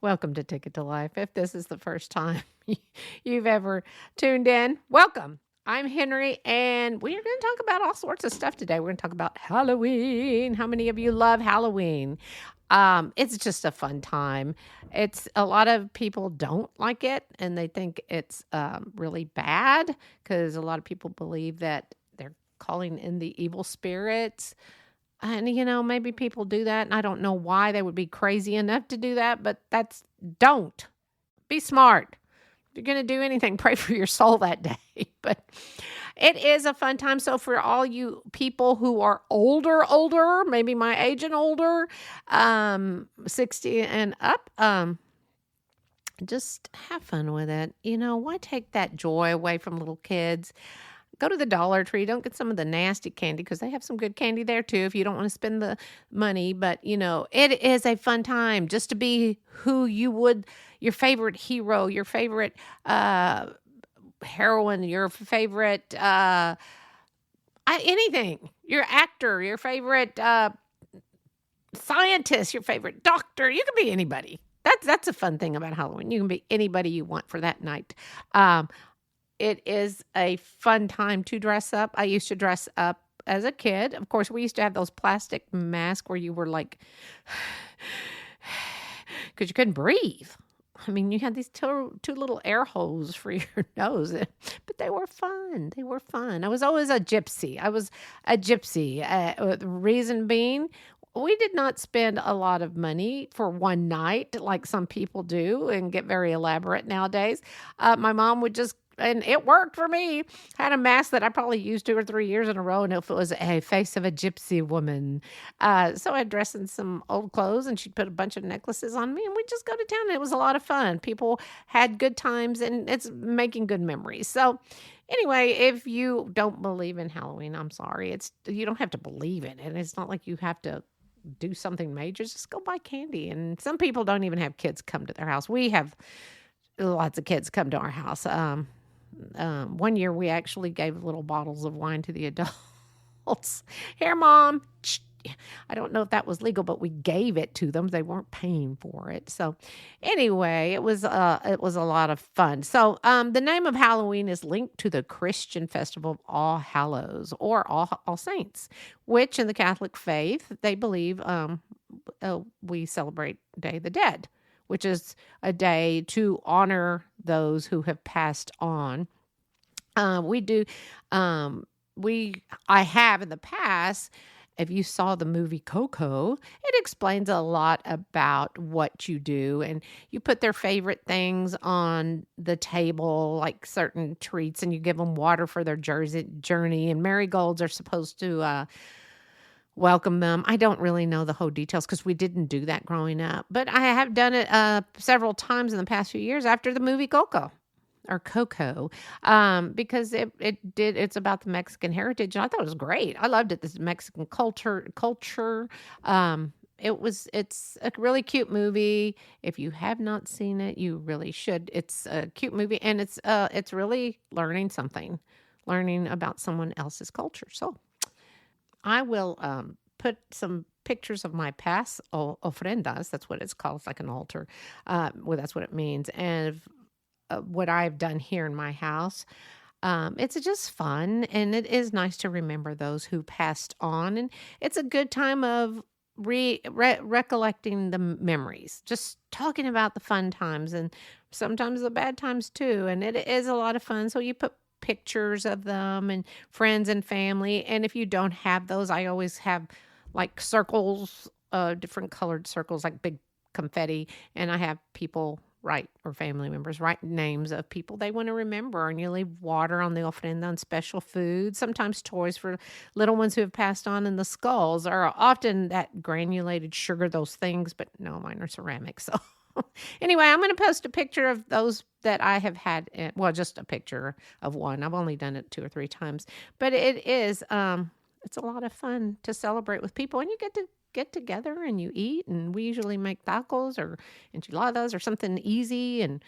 Welcome to Ticket to Life. If this is the first time you've ever tuned in, welcome. I'm Henrie, and we are going to talk about all sorts of stuff today. We're going to talk about Halloween. How many of you love Halloween? It's just a fun time. It's a lot of people don't like it, and they think it's really bad because a lot of people believe that they're calling in the evil spirits. And, maybe people do that, and I don't know why they would be crazy enough to do that, but don't. Be smart. If you're going to do anything, pray for your soul that day. But it is a fun time. So for all you people who are older, maybe my age and older, 60 and up, just have fun with it. Why take that joy away from little kids? Go to the Dollar Tree. Don't get some of the nasty candy because they have some good candy there too if you don't want to spend the money. But, it is a fun time just to be who you would, your favorite hero, your favorite heroine, your favorite anything, your actor, your favorite scientist, your favorite doctor. You can be anybody. That's a fun thing about Halloween. You can be anybody you want for that night. It is a fun time to dress up. I used to dress up as a kid. Of course, we used to have those plastic masks where you were like, because you couldn't breathe. I mean, you had these two little air holes for your nose, but they were fun. They were fun. I was always a gypsy. The reason being, we did not spend a lot of money for one night like some people do and get very elaborate nowadays. My mom would just, and it worked for me, had a mask that I probably used 2 or 3 years in a row, and it was a face of a gypsy woman. So I'd dress in some old clothes, and she'd put a bunch of necklaces on me, and we'd just go to town. And it was a lot of fun. People had good times, and it's making good memories. So anyway, if you don't believe in Halloween, I'm sorry. You don't have to believe in it. It's not like you have to do something major. Just go buy candy. And some people don't even have kids come to their house. We have lots of kids come to our house. One year we actually gave little bottles of wine to the adults. Here, Mom. I don't know if that was legal, but we gave it to them. They weren't paying for it. So anyway, it was a lot of fun. So the name of Halloween is linked to the Christian festival of All Hallows or All Saints, which in the Catholic faith, they believe we celebrate Day of the Dead, which is a day to honor those who have passed on. I have in the past, if you saw the movie Coco, it explains a lot about what you do. And you put their favorite things on the table, like certain treats, and you give them water for their journey. And marigolds are supposed to welcome them. I don't really know the whole details because we didn't do that growing up. But I have done it several times in the past few years after the movie Coco. Because it's about the Mexican heritage. And I thought it was great. I loved it. This Mexican culture. It's a really cute movie. If you have not seen it, you really should. It's a cute movie, and it's really learning about someone else's culture. So I will put some pictures of my past ofrendas. That's what it's called. It's like an altar. That's what it means. And what I've done here in my house. It's just fun, and it is nice to remember those who passed on. And it's a good time of recollecting the memories, just talking about the fun times and sometimes the bad times too. And it is a lot of fun. So you put pictures of them and friends and family. And if you don't have those, I always have like circles, different colored circles, like big confetti. And I have people or family members write names of people they want to remember, and you leave water on the ofrenda and special food, sometimes toys for little ones who have passed on, and the skulls are often that granulated sugar, those things, but no, mine are ceramic. So anyway, I'm going to post a picture of those that I have had, just a picture of one. I've only done it 2 or 3 times, but it is, it's a lot of fun to celebrate with people, and you get together and you eat, and we usually make tacos or enchiladas or something easy and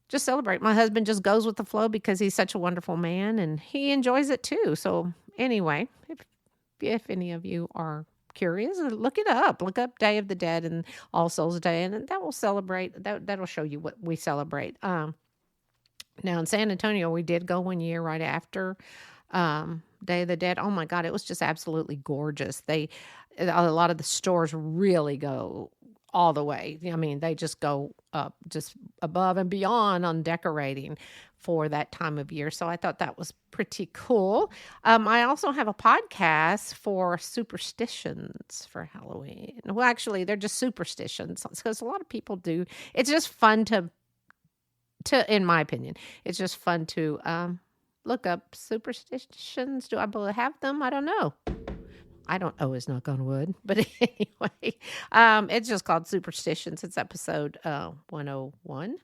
just celebrate. My husband just goes with the flow because he's such a wonderful man and he enjoys it too. So anyway, if any of you are curious, look it up. Look up Day of the Dead and All Souls Day, and that will celebrate. That'll show you what we celebrate. Now in San Antonio, we did go one year right after Day of the Dead. Oh my God, it was just absolutely gorgeous. A lot of the stores really go all the way. I mean, they just go up just above and beyond on decorating for that time of year. So I thought that was pretty cool. I also have a podcast for superstitions for Halloween. Well, actually, they're just superstitions because a lot of people do. It's just fun to, in my opinion, it's just fun to look up superstitions. Do I have them? I don't know. I don't always knock on wood, but anyway, it's just called Superstitions. It's episode 101.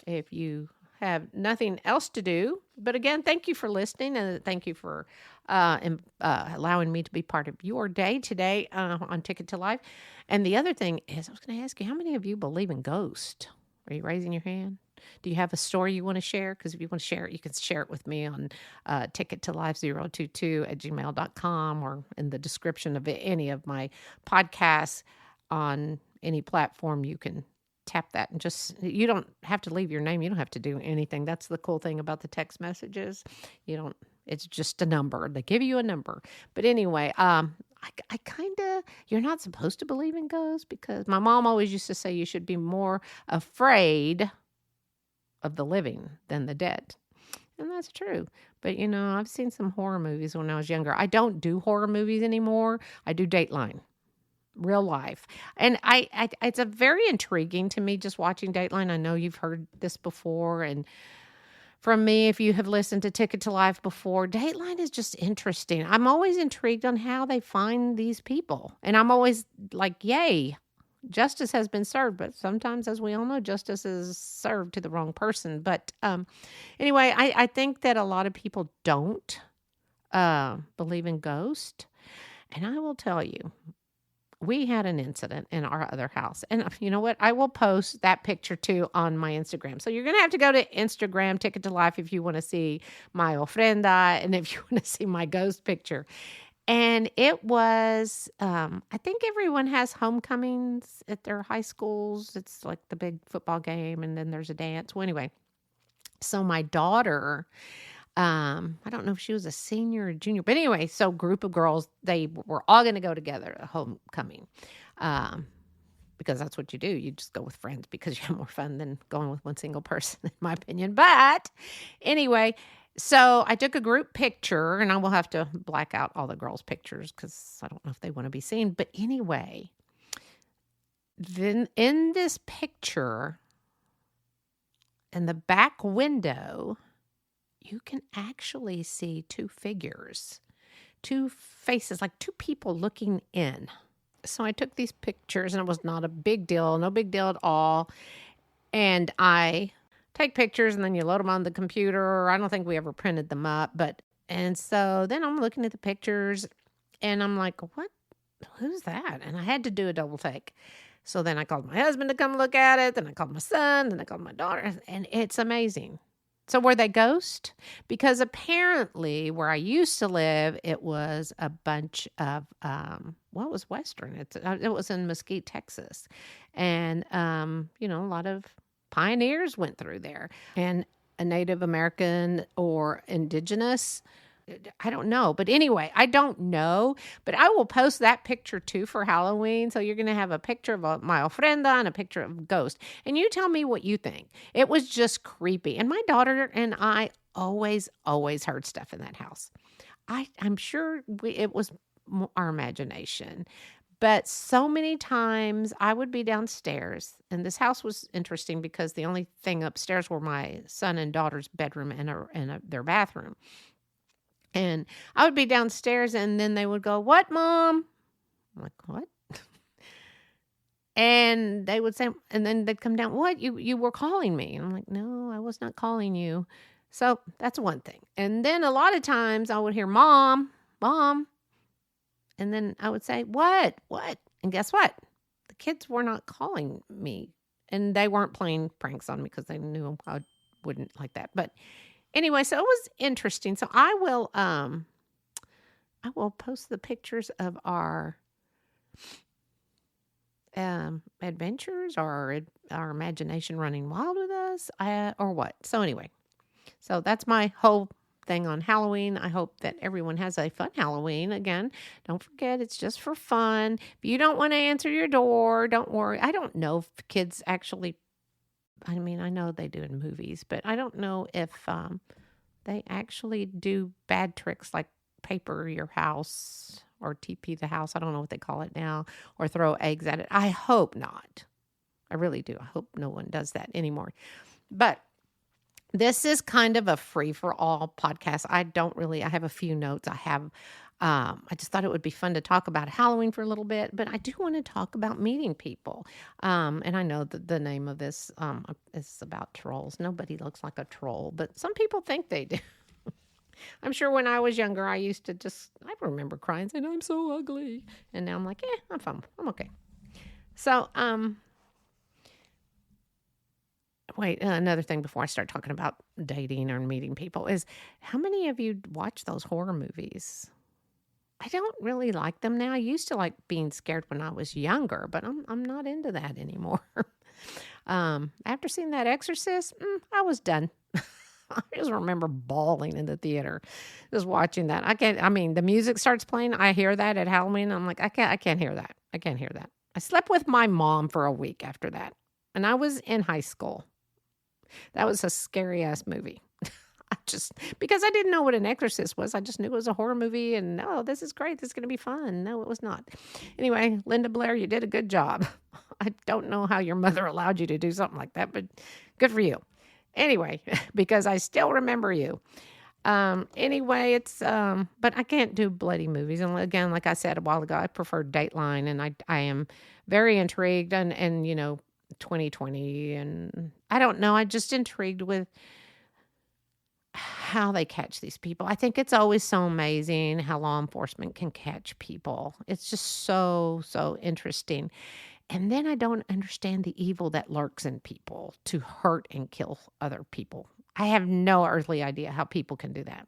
If you have nothing else to do, but again, thank you for listening, and thank you for allowing me to be part of your day today on Ticket to Life. And the other thing is, I was going to ask you, how many of you believe in ghosts? Are you raising your hand? Do you have a story you want to share? Because if you want to share it, you can share it with me on tickettolife022@gmail.com or in the description of any of my podcasts on any platform. You can tap that and you don't have to leave your name. You don't have to do anything. That's the cool thing about the text messages. It's just a number. They give you a number. But anyway, I kind of, you're not supposed to believe in ghosts because my mom always used to say you should be more afraid of the living than the dead. And that's true. But, I've seen some horror movies when I was younger. I don't do horror movies anymore. I do Dateline, real life. And it's a very intriguing to me just watching Dateline. I know you've heard this before. And from me, if you have listened to Ticket to Life before, Dateline is just interesting. I'm always intrigued on how they find these people. And I'm always like, yay, justice has been served. But sometimes, as we all know, justice is served to the wrong person. But anyway, I think that a lot of people don't believe in ghosts. And I will tell you, we had an incident in our other house. And you know what? I will post that picture too on my Instagram. So you're going to have to go to Instagram, Ticket to Life, if you want to see my ofrenda and if you want to see my ghost picture. And it was, I think everyone has homecomings at their high schools. It's like the big football game and then there's a dance. Well, anyway, so my daughter, I don't know if she was a senior or junior, but anyway, so group of girls, they were all going to go together at homecoming, because that's what you do. You just go with friends because you have more fun than going with one single person, in my opinion. But anyway, so I took a group picture, and I will have to black out all the girls' pictures because I don't know if they want to be seen. But anyway, then in this picture, in the back window, you can actually see two figures, two faces, like two people looking in. So I took these pictures, and it was not a big deal, no big deal at all. And I take pictures, and then you load them on the computer. I don't think we ever printed them up. And so then I'm looking at the pictures, and I'm like, what? Who's that? And I had to do a double take. So then I called my husband to come look at it. Then I called my son. Then I called my daughter. And it's amazing. So were they ghosts? Because apparently where I used to live, it was a bunch of, it was Western. It was in Mesquite, Texas. And, a lot of pioneers went through there. And a Native American or indigenous, I don't know. But anyway, I don't know. But I will post that picture too for Halloween. So you're going to have a picture of my ofrenda and a picture of ghost. And you tell me what you think. It was just creepy. And my daughter and I always heard stuff in that house. I'm sure it was our imagination. But so many times I would be downstairs. And this house was interesting because the only thing upstairs were my son and daughter's bedroom and their bathroom. And I would be downstairs, and then they would go, "What, Mom?" I'm like, "What?" And they would say, and then they'd come down, "What? You were calling me?" And I'm like, "No, I was not calling you." So that's one thing. And then a lot of times I would hear, "Mom, Mom." And then I would say, "What? What?" And guess what? The kids were not calling me, and they weren't playing pranks on me because they knew I wouldn't like that. But anyway, so it was interesting. So I will post the pictures of our adventures or our imagination running wild with us, or what? So anyway, so that's my whole thing on Halloween. I hope that everyone has a fun Halloween. Again, don't forget, it's just for fun. If you don't want to answer your door, don't worry. I don't know if kids actually, I mean, I know they do in movies, but I don't know if they actually do bad tricks like paper your house or TP the house. I don't know what they call it now, or throw eggs at it. I hope not. I really do. I hope no one does that anymore. But this is kind of a free for all podcast. I have a few notes. I just thought it would be fun to talk about Halloween for a little bit, but I do want to talk about meeting people. And I know that the name of this is about trolls. Nobody looks like a troll, but some people think they do. I'm sure when I was younger, I used to I remember crying saying, I'm so ugly. And now I'm like, I'm fine. I'm okay. So, another thing before I start talking about dating or meeting people is, how many of you watch those horror movies? I don't really like them now. I used to like being scared when I was younger, but I'm not into that anymore. After seeing that Exorcist, I was done. I just remember bawling in the theater, just watching that. The music starts playing. I hear that at Halloween. I'm like, I can't hear that. I can't hear that. I slept with my mom for a week after that. And I was in high school. That was a scary ass movie. Because I didn't know what an Exorcist was. I just knew it was a horror movie and, this is great. This is going to be fun. No, it was not. Anyway, Linda Blair, you did a good job. I don't know how your mother allowed you to do something like that, but good for you. Anyway, because I still remember you. Anyway, but I can't do bloody movies. And again, like I said a while ago, I prefer Dateline, and I am very intrigued and 2020, and I don't know. I'm just intrigued with how they catch these people. I think it's always so amazing how law enforcement can catch people. It's just so, so interesting. And then I don't understand the evil that lurks in people to hurt and kill other people. I have no earthly idea how people can do that.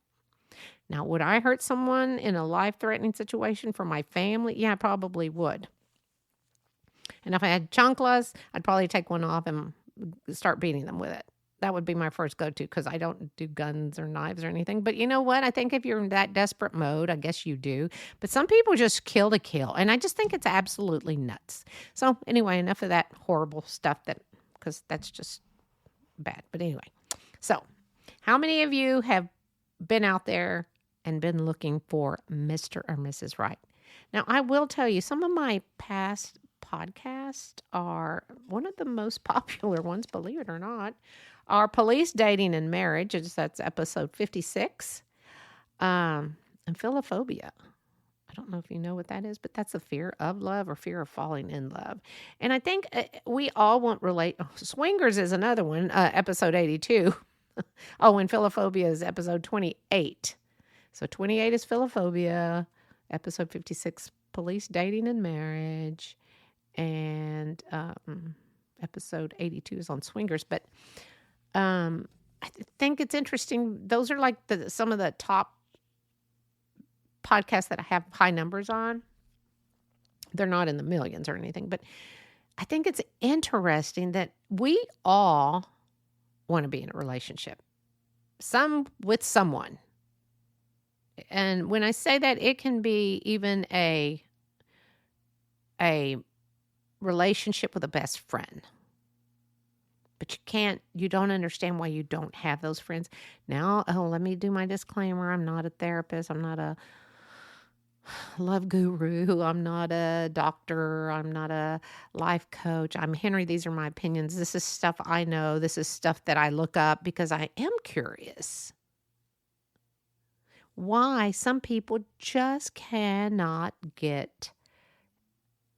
Now, would I hurt someone in a life-threatening situation for my family? Yeah, I probably would. And if I had chanclas, I'd probably take one off and start beating them with it. That would be my first go-to, because I don't do guns or knives or anything. But you know what? I think if you're in that desperate mode, I guess you do. But some people just kill to kill. And I just think it's absolutely nuts. So anyway, enough of that horrible stuff, because that's just bad. But anyway, so how many of you have been out there and been looking for Mr. or Mrs. Right? Now, I will tell you, some of my past podcasts are one of the most popular ones, believe it or not, are Police, Dating, and Marriage. That's episode 56. And Philophobia. I don't know if you know what that is, but that's the fear of love or fear of falling in love. And I think we all want Swingers is another one, episode 82. And Philophobia is episode 28. So 28 is Philophobia, episode 56, Police, Dating, and Marriage, and episode 82 is on Swingers. But I think it's interesting. Those are like some of the top podcasts that I have high numbers on. They're not in the millions or anything, but I think it's interesting that we all want to be in a relationship, some with someone. And when I say that, it can be even a relationship with a best friend. But you don't understand why you don't have those friends. Now, let me do my disclaimer. I'm not a therapist. I'm not a love guru. I'm not a doctor. I'm not a life coach. I'm Henrie. These are my opinions. This is stuff I know. This is stuff that I look up because I am curious why some people just cannot get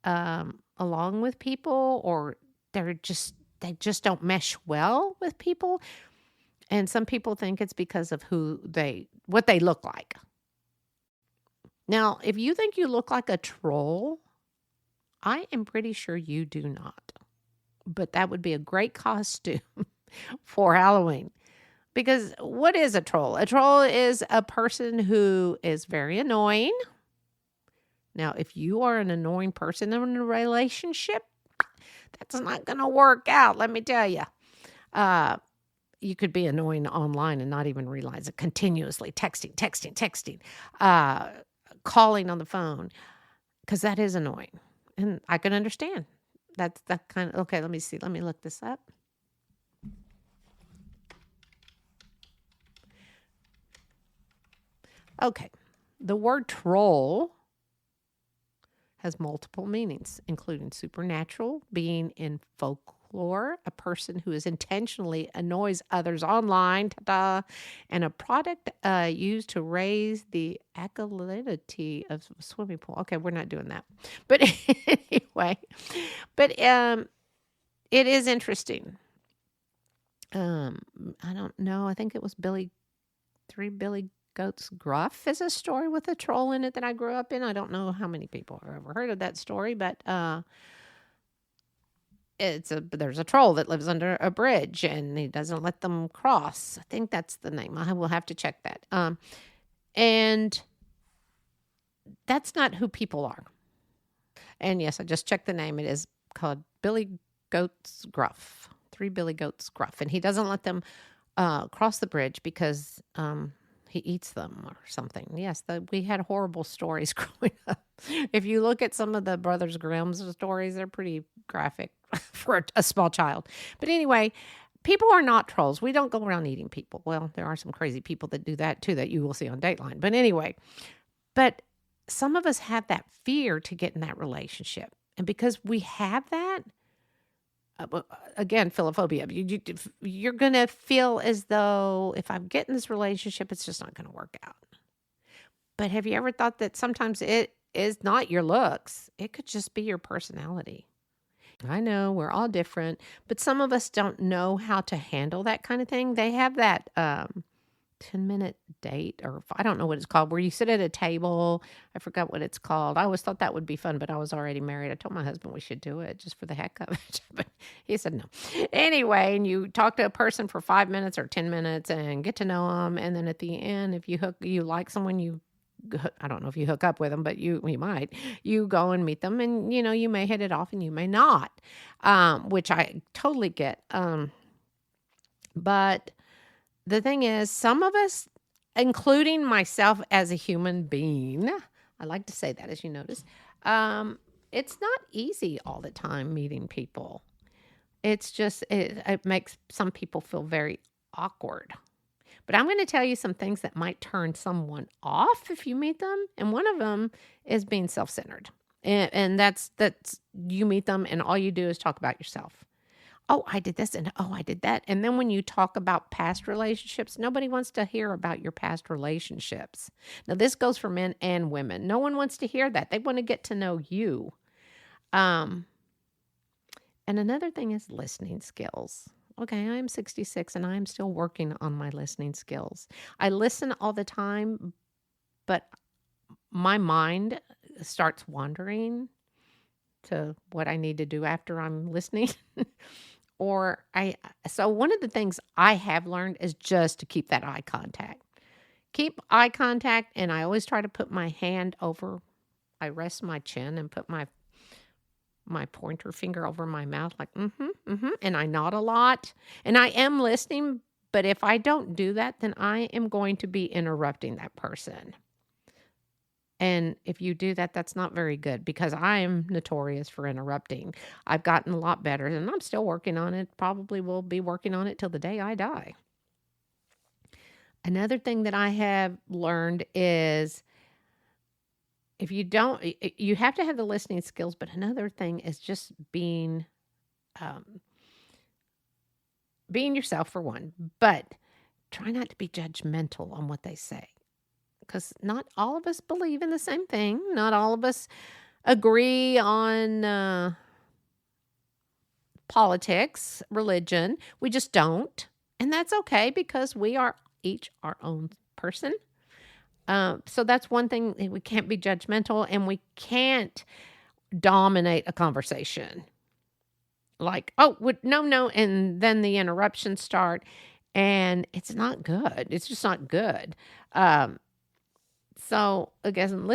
along with people, or they just don't mesh well with people. And some people think it's because of what they look like. Now, if you think you look like a troll, I am pretty sure you do not. But that would be a great costume for Halloween. Because what is a troll? A troll is a person who is very annoying, Now, if you are an annoying person in a relationship, that's not going to work out, let me tell you. You could be annoying online and not even realize it. Continuously texting, calling on the phone, because that is annoying. And I can understand. That's that kind of, okay, let me see. Let me look this up. Okay. The word troll has multiple meanings, including supernatural, being in folklore, a person who is intentionally annoys others online, and a product used to raise the alkalinity of a swimming pool. Okay, we're not doing that. But anyway, but it is interesting. I don't know. I think it was Billy Goats Gruff is a story with a troll in it that I grew up in. I don't know how many people have ever heard of that story, but there's a troll that lives under a bridge and he doesn't let them cross. I think that's the name. I will have to check that. And that's not who people are. And yes, I just checked the name. It is called Billy Goats Gruff. 3 Billy Goats Gruff, and he doesn't let them cross the bridge because he eats them or something. Yes, we had horrible stories growing up. If you look at some of the Brothers Grimm's stories, they're pretty graphic for a small child. But anyway, people are not trolls. We don't go around eating people. Well, there are some crazy people that do that too that you will see on Dateline. But anyway, some of us have that fear to get in that relationship. And because we have that, again, philophobia, you're going to feel as though if I get in this relationship, it's just not going to work out. But have you ever thought that sometimes it is not your looks? It could just be your personality. I know we're all different, but some of us don't know how to handle that kind of thing. They have that 10-minute date, or I don't know what it's called, where you sit at a table. I forgot what it's called. I always thought that would be fun, but I was already married. I told my husband we should do it just for the heck of it, but he said no. Anyway, and you talk to a person for 5 minutes or 10 minutes and get to know them, and then at the end, if you like someone, I don't know if you hook up with them, but you might. You go and meet them, and you may hit it off, and you may not, which I totally get. But the thing is, some of us, including myself as a human being, I like to say that, as you notice, it's not easy all the time meeting people. It's just, it makes some people feel very awkward. But I'm going to tell you some things that might turn someone off if you meet them. And one of them is being self-centered. And that's you meet them and all you do is talk about yourself. Oh, I did this and oh, I did that. And then when you talk about past relationships, nobody wants to hear about your past relationships. Now, this goes for men and women. No one wants to hear that. They want to get to know you. And another thing is listening skills. Okay, I'm 66 and I'm still working on my listening skills. I listen all the time, but my mind starts wandering to what I need to do after I'm listening. So one of the things I have learned is just to keep that eye contact. Keep eye contact, and I always try to put my hand over, I rest my chin and put my pointer finger over my mouth like, and I nod a lot. And I am listening, but if I don't do that, then I am going to be interrupting that person. And if you do that, that's not very good because I am notorious for interrupting. I've gotten a lot better and I'm still working on it. Probably will be working on it till the day I die. Another thing that I have learned is if you don't, you have to have the listening skills, but another thing is just being yourself for one, but try not to be judgmental on what they say. Because not all of us believe in the same thing. Not all of us agree on politics, religion. We just don't. And that's okay because we are each our own person. So that's one thing. We can't be judgmental and we can't dominate a conversation. Like, oh, no. And then the interruptions start and it's not good. It's just not good. So again,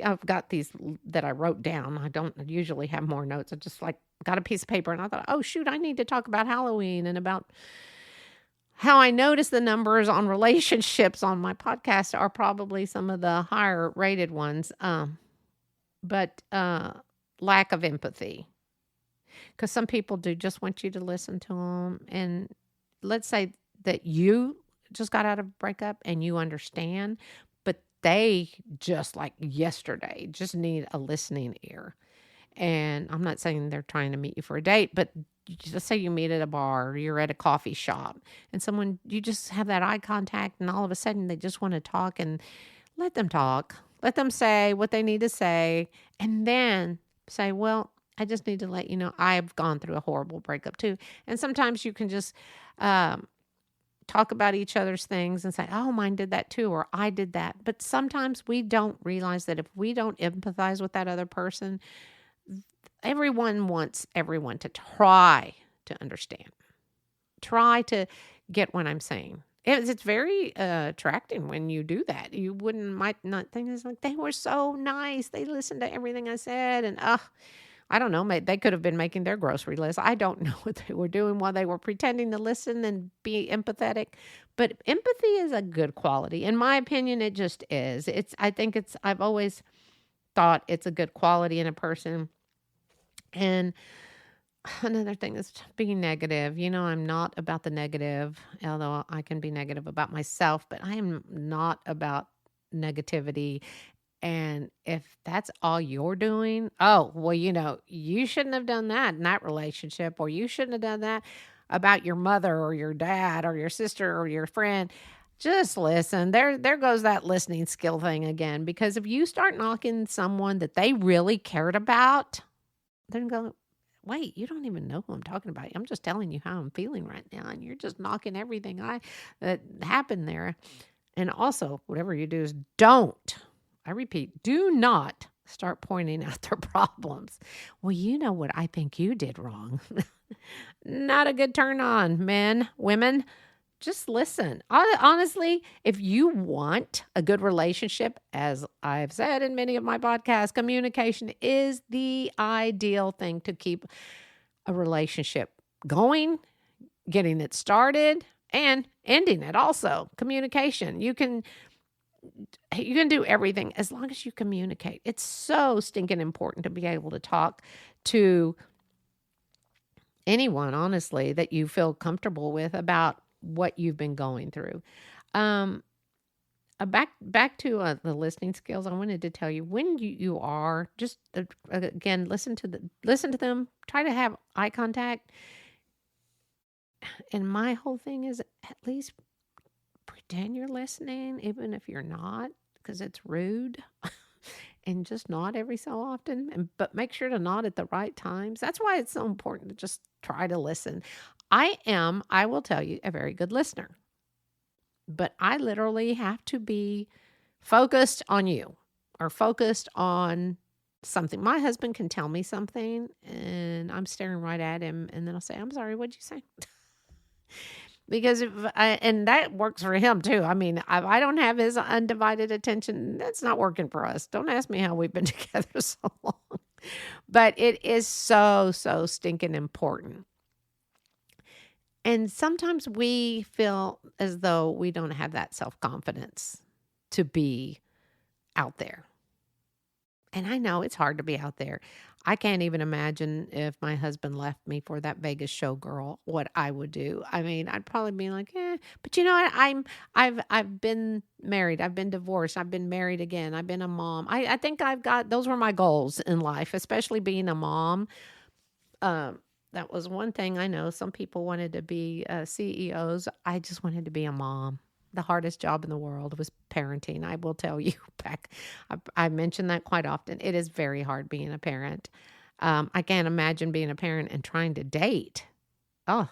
I've got these that I wrote down. I don't usually have more notes. I just like got a piece of paper and I thought, oh shoot, I need to talk about Halloween and about how I noticed the numbers on relationships on my podcast are probably some of the higher rated ones. But lack of empathy, because some people do just want you to listen to them. And let's say that you just got out of a breakup and you understand, but they just like yesterday just need a listening ear. And I'm not saying they're trying to meet you for a date, but just say you meet at a bar or you're at a coffee shop and someone, you just have that eye contact and all of a sudden they just want to talk, and let them talk. Let them say what they need to say, and then say, well, I just need to let you know I've gone through a horrible breakup too. And sometimes you can just talk about each other's things and say, oh, mine did that too, or I did that. But sometimes we don't realize that if we don't empathize with that other person, everyone wants everyone to try to understand, try to get what I'm saying. It's very attracting when you do that. You might not think it's like, they were so nice. They listened to everything I said. And I don't know, they could have been making their grocery list. I don't know what they were doing while they were pretending to listen and be empathetic. But empathy is a good quality. In my opinion, it just is. I've always thought it's a good quality in a person. And another thing is being negative. I'm not about the negative, although I can be negative about myself, but I am not about negativity. And if that's all you're doing, oh, well, you shouldn't have done that in that relationship, or you shouldn't have done that about your mother or your dad or your sister or your friend. Just listen. There goes that listening skill thing again. Because if you start knocking someone that they really cared about, they're going, wait, you don't even know who I'm talking about. I'm just telling you how I'm feeling right now. And you're just knocking everything that happened there. And also, whatever you do is I repeat, do not start pointing out their problems. Well, you know what I think you did wrong. Not a good turn on, men, women. Just listen. Honestly, if you want a good relationship, as I've said in many of my podcasts, communication is the ideal thing to keep a relationship going, getting it started, and ending it also. Communication. You can do everything as long as you communicate. It's so stinking important to be able to talk to anyone, honestly, that you feel comfortable with about what you've been going through. Back to the listening skills. I wanted to tell you, when you are just again, listen to them. Try to have eye contact. And my whole thing is, at least pretend you're listening, even if you're not, because it's rude. And just nod every so often, but make sure to nod at the right times. That's why it's so important to just try to listen. I will tell you, a very good listener, but I literally have to be focused on you or focused on something. My husband can tell me something and I'm staring right at him, and then I'll say, I'm sorry, what'd you say? Because and that works for him too. I mean, if I don't have his undivided attention, that's not working for us. Don't ask me how we've been together so long. But it is so, so stinking important. And sometimes we feel as though we don't have that self-confidence to be out there. And I know it's hard to be out there. I can't even imagine if my husband left me for that Vegas showgirl, what I would do. I mean, I'd probably be like, but you know what? I've been married. I've been divorced. I've been married again. I've been a mom. I think those were my goals in life, especially being a mom. That was one thing I know. Some people wanted to be CEOs. I just wanted to be a mom. The hardest job in the world was parenting. I will tell you I mention that quite often. It is very hard being a parent. I can't imagine being a parent and trying to date. Oh,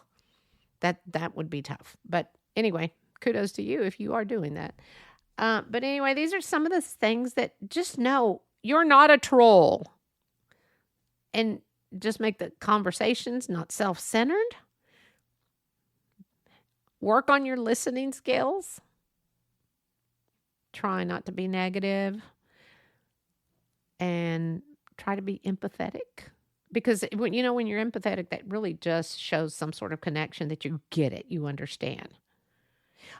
that would be tough. But anyway, kudos to you if you are doing that. But anyway, these are some of the things that just know you're not a troll. And just make the conversations not self-centered. Work on your listening skills. try not to be negative and try to be empathetic. Because when you're empathetic, that really just shows some sort of connection that you get it, you understand.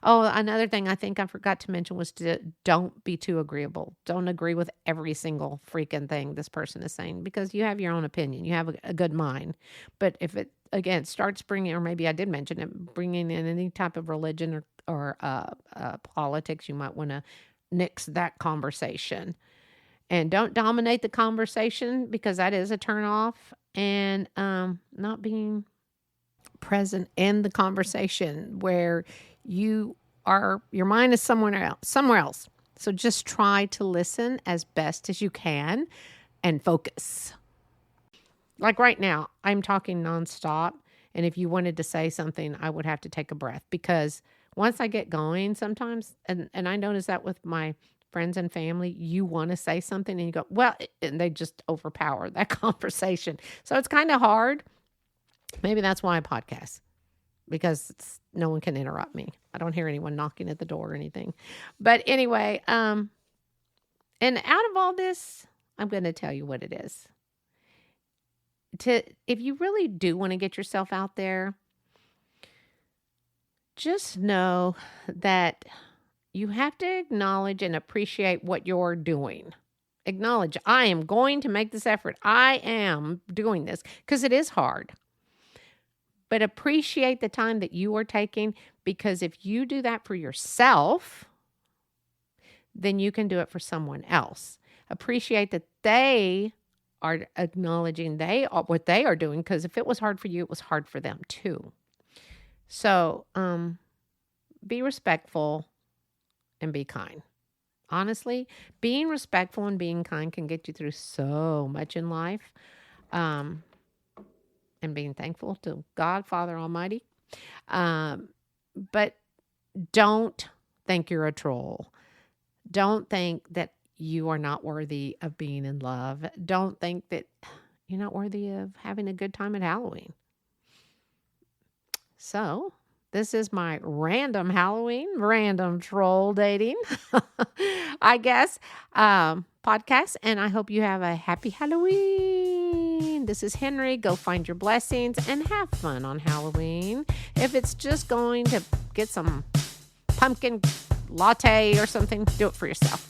Oh, another thing I think I forgot to mention was to don't be too agreeable. Don't agree with every single freaking thing this person is saying, because you have your own opinion. You have a good mind. But if it, again, starts bringing, or maybe I did mention it, bringing in any type of religion or politics, you might want to nix that conversation. And don't dominate the conversation, because that is a turnoff. And not being present in the conversation where your mind is somewhere else. So just try to listen as best as you can and focus. Like right now, I'm talking nonstop. And if you wanted to say something, I would have to take a breath, because once I get going sometimes, and I notice that with my friends and family, you want to say something and you go, well, and they just overpower that conversation. So it's kind of hard. Maybe that's why I podcast, because no one can interrupt me. I don't hear anyone knocking at the door or anything. But anyway, and out of all this, I'm going to tell you what it is. If you really do want to get yourself out there, just know that you have to acknowledge and appreciate what you're doing. Acknowledge, I am going to make this effort. I am doing this, because it is hard. But appreciate the time that you are taking, because if you do that for yourself, then you can do it for someone else. Appreciate that they are acknowledging what they are doing, because if it was hard for you, it was hard for them too. So be respectful and be kind. Honestly, being respectful and being kind can get you through so much in life. And being thankful to God, Father Almighty. But don't think you're a troll. Don't think that you are not worthy of being in love. Don't think that you're not worthy of having a good time at Halloween. So this is my random Halloween, random troll dating, I guess, podcast. And I hope you have a happy Halloween. This is Henrie. Go find your blessings and have fun on Halloween. If it's just going to get some pumpkin latte or something, do it for yourself.